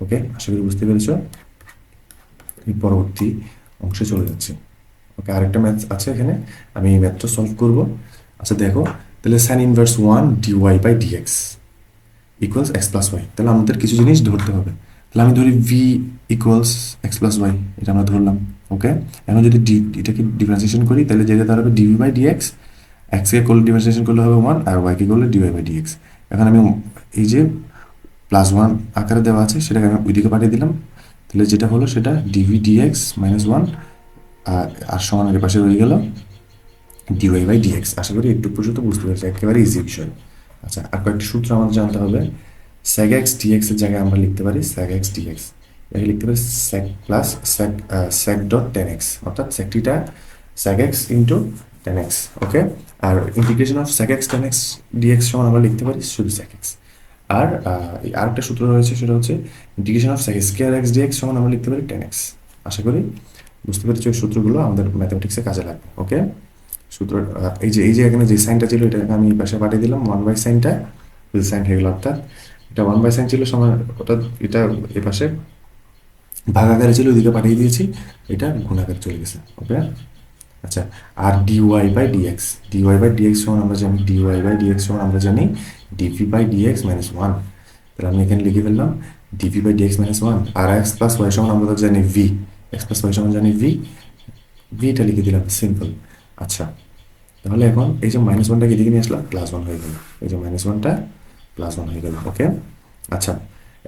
ওকে, আশা করি বুঝতে পেরেছো। পরবর্তী অংশে চলে যাচ্ছে। ওকে, আরেকটা ম্যাথ আছে এখানে, আমি এই ম্যাথটা সলভ করব। আচ্ছা দেখো, তাহলে sine inverse 1 dy by dx equals x plus y. তাহলে আমাদের কিছু জিনিস ধরতে হবে। তাহলে আমি ধরি v equals x plus y, এটা আমরা ধরলাম। ওকে, এখন যদি এটাকে ডিফারেন্সিয়েশন করি তাহলে যেটা দাঁড়াবে ডিভি বাই ডিএক্স। এক্সকে করলে ডিফারেন্সিয়েশন করলে হবে 1, আর ওয়াইকে করলে ডিওয়াই বাই ডিএক্স। এখন আমি এই যে প্লাস 1 আকারে দেওয়া আছে সেটাকে আমি ওইদিকে পাঠিয়ে দিলাম। তাহলে যেটা হলো সেটা ডিভি ডিএক্স মাইনাস 1 আর সমান এর পাশে রয়ে গেল ডিওয়াই বাই ডিএক্স। আশা করি একটু পর্যন্ত বুঝতে পেরেছি, একেবারে ইজি বিষয়। আচ্ছা, আর কয়েকটি সূত্র আমাদের জানতে হবে। স্যাগ এক্স ডিএক্স এর জায়গায় আমরা লিখতে পারি স্যাগ এক্স ডিএক্স, এটাকে লিখতে পারি sec plus sec sec dot tan x, অর্থাৎ স্যাগটিটা sec x into tan x. Okay, আর integration of sec x tan x d x সমান আমরা লিখতে পারি শুধু স্যাগ এক্স। আর আরেকটা সূত্র রয়েছে, সেটা হচ্ছে integration of sec square x d x সমান আমরা লিখতে পারি টেন এক্স। আশা করি বুঝতে পেরেছি, ওই সূত্রগুলো আমাদের ম্যাথমেটিক্সে কাজে লাগবে। ওকে, সূত্র এই যে এখানে যে সাইনটা ছিল এটাকে আমি পাশে পাঠিয়ে দিলাম, ওয়ান বাই সাইনটা সাইন হয়ে গেল, অর্থাৎ এটা ওয়ান বাই সাইন ছিল সমান, ওটা এটা এ পাশে ভাগাকারে ছিল, ওইদিকে পাঠিয়ে দিয়েছি, এটা গুণাকারে চলে গেছে। ওকে, আচ্ছা, আর d y by d x, d y by d x সমান আমরা জানি, ডিওয়াই বাই ডিএক্স সমান আমরা জানি ডিভি বাই ডিএক্স মাইনাস 1। তাহলে আমি এখানে লিখে ফেললাম ডিভি বাই ডিএক্স মাইনাস 1, আর এক্স প্লাস ওয়াই সমান আমরা জানি ভি, এক্স প্লাস ওয়াই সমান জানি ভি, ভিটা লিখে দিলাম, সিম্পল। আচ্ছা, তাহলে এখন এই যে মাইনাস ওয়ানটাকে এদিকে নিয়ে আসলাম, প্লাস ওয়ান হয়ে গেল, এই যে মাইনাস ওয়ানটা প্লাস ওয়ান হয়ে গেল। ওকে, আচ্ছা,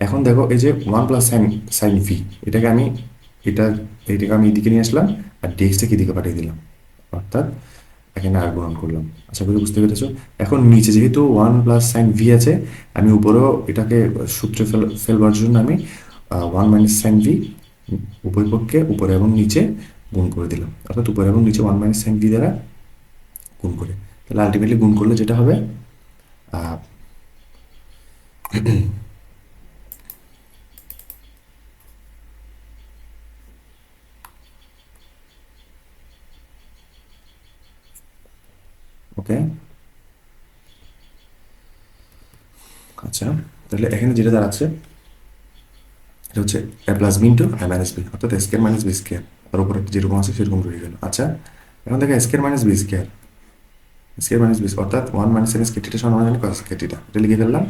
এখন দেখো এই যে one plus sine sine v, এটাকে আমি এইটাকে আমি এদিকে নিয়ে আসলাম, আর ডিএক্সটাকে এদিকে পাঠিয়ে দিলাম, অর্থাৎ এখানে আর গুণন করলাম। আশা করি বুঝতে পেরেছো। এখন নিচে যেহেতু ওয়ান প্লাস সাইন ভি আছে, আমি উপরেও এটাকে সূত্রে ফেলবার জন্য আমি ওয়ান মাইনাস সাইন ভি উভয় পক্ষে উপরে এবং নিচে গুণ করে দিলাম, অর্থাৎ উপরে এবং নিচে ওয়ান মাইনাস সাইন ভি দ্বারা গুণ করে। তাহলে আলটিমেটলি গুণ করলে যেটা হবে ওকে, আচ্ছা, তাহলে এখানে যেটা দাঁড়াচ্ছে এটা হচ্ছে a plus b into a minus b, অর্থাৎ স্কোয়ার মাইনাস বি স্কোয়ার, আর উপরে যেরকম আছে সেরকম রয়ে গেল। আচ্ছা, এখন দেখো square minus b square, square minus b অর্থাৎ one minus sine square theta সমান মানে কস স্কোয়ার থিটা, এটা লিখে ফেললাম,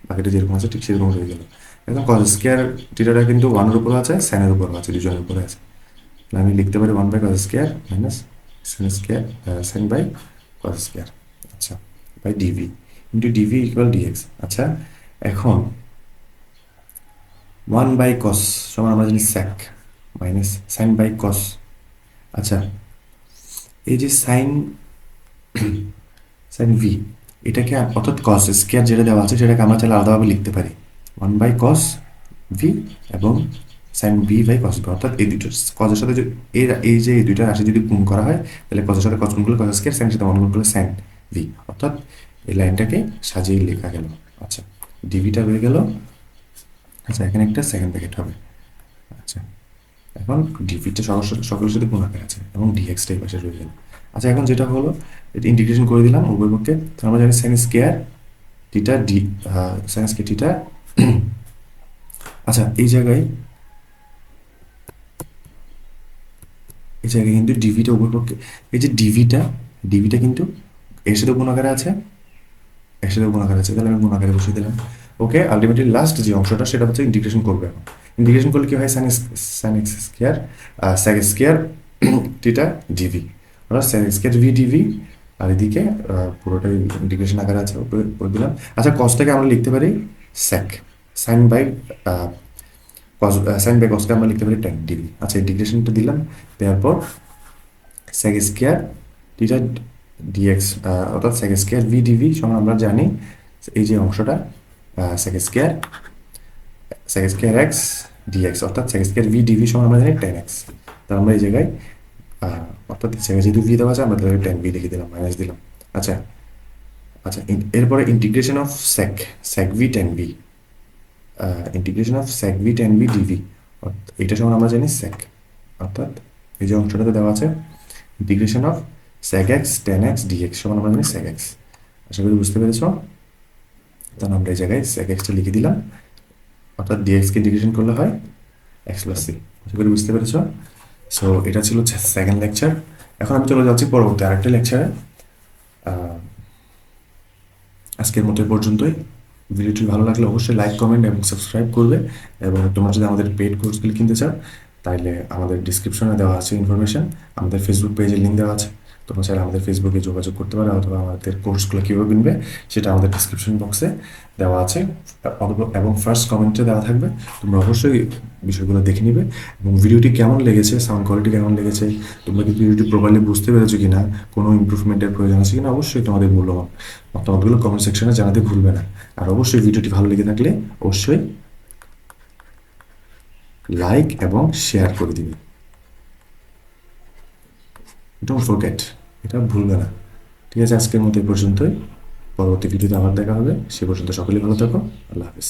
বাকিটা যেরকম আছে ঠিক সেরকম রয়ে গেল। এখন কস স্কোয়ার থিটাটা কিন্তু ওয়ানের উপর আছে, সাইনের উপর আছে, দুজনের উপরে আছে। তাহলে আমি লিখতে পারি one by cos square minus sine square sine by cos square, আচ্ছা, by dv into dv equal dx. আচ্ছা, এখন ওয়ান বাই কস সমান আমরা জানি sec minus sine by cos. আচ্ছা, এই যে সাইন সাইন ভি, এটাকে অর্থাৎ কস স্কোয়ার যেটা দেওয়া আছে সেটাকে আমরা চাইলে আলাদাভাবে লিখতে পারি ওয়ান বাই কস ভি এবং sine v by cos v, অর্থাৎ এই দুটো কজের সাথে এই যে এই দুইটা রাশি যদি গুণ করা হয় তাহলে কজের সাথে কস গুণ করলে কস স্কোয়ার, সাইনের সাথে ওয়ান গুণ করলে সাইন ভি, অর্থাৎ এই লাইনটাকে সাজিয়ে লেখা গেল। আচ্ছা, ডিভিটা হয়ে গেল। আচ্ছা, এখানে একটা সেকেন্ড ব্র্যাকেট হবে। আচ্ছা, এখন ডিভিটা সকলের সাথে গুণাকার আছে এবং ডিএক্সটা এই পাশে রয়ে গেল। আচ্ছা, এখন যেটা হলো এটা ইন্টিগ্রেশন করে দিলাম উভয় পক্ষে, তো আমরা জানি sign square theta D sign square theta. আচ্ছা, এই জায়গায় কিন্তু ডিভিটা উভয় পক্ষে, এই যে ডিভিটা কিন্তু এর সাথে গুণাকারে আছে, এর সাথে গুণাকার আছে, তাহলে আমি গুণাকারে বসিয়ে দিলাম। ওকে, আলটিমেটলি লাস্ট যে অংশটা সেটা হচ্ছে ইন্টিগ্রেশন করবে। এখন ইন্টিগ্রেশন করলে কি হয়, sine x square sec square theta dv, অর্থাৎ সাইন স্কোয়ার ভি ডিভি, আর এদিকে পুরোটাই ইন্টিগ্রেশন আকারে আছে, উপরে দিলাম। আচ্ছা, কসটাকে আমরা লিখতে পারি sec sine by cos, sine by কসকে আমরা লিখতে পারি টেন ডিভি। আচ্ছা, ইন্টিগ্রেশনটা দিলাম, দেওয়ার পর স্যাক স্কোয়ার থিটা ডিএক্স, অর্থাৎ সেক স্কোয়ার ভি ডিভি সমান আমরা জানি এই যে অংশটা সেক স্কোয়ার এক্স ডিএক্স, অর্থাৎ সেক স্কোয়ার ভি ডিভি সমান আমরা জানি টেন এক্স। তাহলে আমরা এই জায়গায় অর্থাৎ সেকে যেহেতু ভি দেওয়া আছে আমরা তাহলে টেন ভি লিখে দিলাম, মাইনাস দিলাম। আচ্ছা, আচ্ছা, এরপরে integration of sec v tan v, integration of sec v tan v dv, এটা সমান আমরা জানি সেক, অর্থাৎ এই যে অংশটাতে দেওয়া আছে integration of sec x tan x dx সমান আমরা জানি sec x। আশা করি বুঝতে পেরেছ। তাহলে আমরা এই জায়গায় sec x টা লিখে দিলাম, অর্থাৎ ডিএক্সকে ইন্টিগ্রেশন করলে হয় এক্স প্লাস সি। আশা করি বুঝতে পেরেছ। সো এটা ছিল সেকেন্ড লেকচার। এখন আমি চলে যাচ্ছি পরবর্তী আরেকটা লেকচারে। আজকের মতো এই পর্যন্তই। ভিডিওটি ভালো লাগলে অবশ্যই লাইক, কমেন্ট এবং সাবস্ক্রাইব করবে। এবং তোমরা যদি আমাদের পেড কোর্সগুলি কিনতে চাও তাহলে আমাদের ডিসক্রিপশনে দেওয়া আছে ইনফরমেশন, আমাদের ফেসবুক পেজের লিঙ্ক দেওয়া আছে। তোমরা চাইলে আমাদের ফেসবুকে যোগাযোগ করতে পারো, অথবা আমাদের কোর্সগুলো কীভাবে কিনবে সেটা আমাদের ডিসক্রিপশন বক্সে দেওয়া আছে এবং ফার্স্ট কমেন্টে দেওয়া থাকবে। তোমরা অবশ্যই বিষয়গুলো দেখে নিবে এবং ভিডিওটি কেমন লেগেছে, সাউন্ড কোয়ালিটি কেমন লেগেছে, তোমরা কি ভিডিওটি প্রপারলি বুঝতে পেরেছো কিনা, কোনো ইমপ্রুভমেন্টের প্রয়োজন আছে কিনা, অবশ্যই তোমাদের মূল্যবান মতামতগুলো কমেন্ট সেকশনে জানাতে ভুলবে না। আর অবশ্যই ভিডিওটি ভালো লেগে থাকলে অবশ্যই লাইক এবং শেয়ার করে দিবে। ডোন্ট ফরগেট, এটা ভুলবে না। ঠিক আছে, আজকের মতো এই পর্যন্তই। পরবর্তী ভিডিওতে আবার দেখা হবে। সে পর্যন্ত সকলেই ভালো থাকো। আল্লাহ হাফিজ।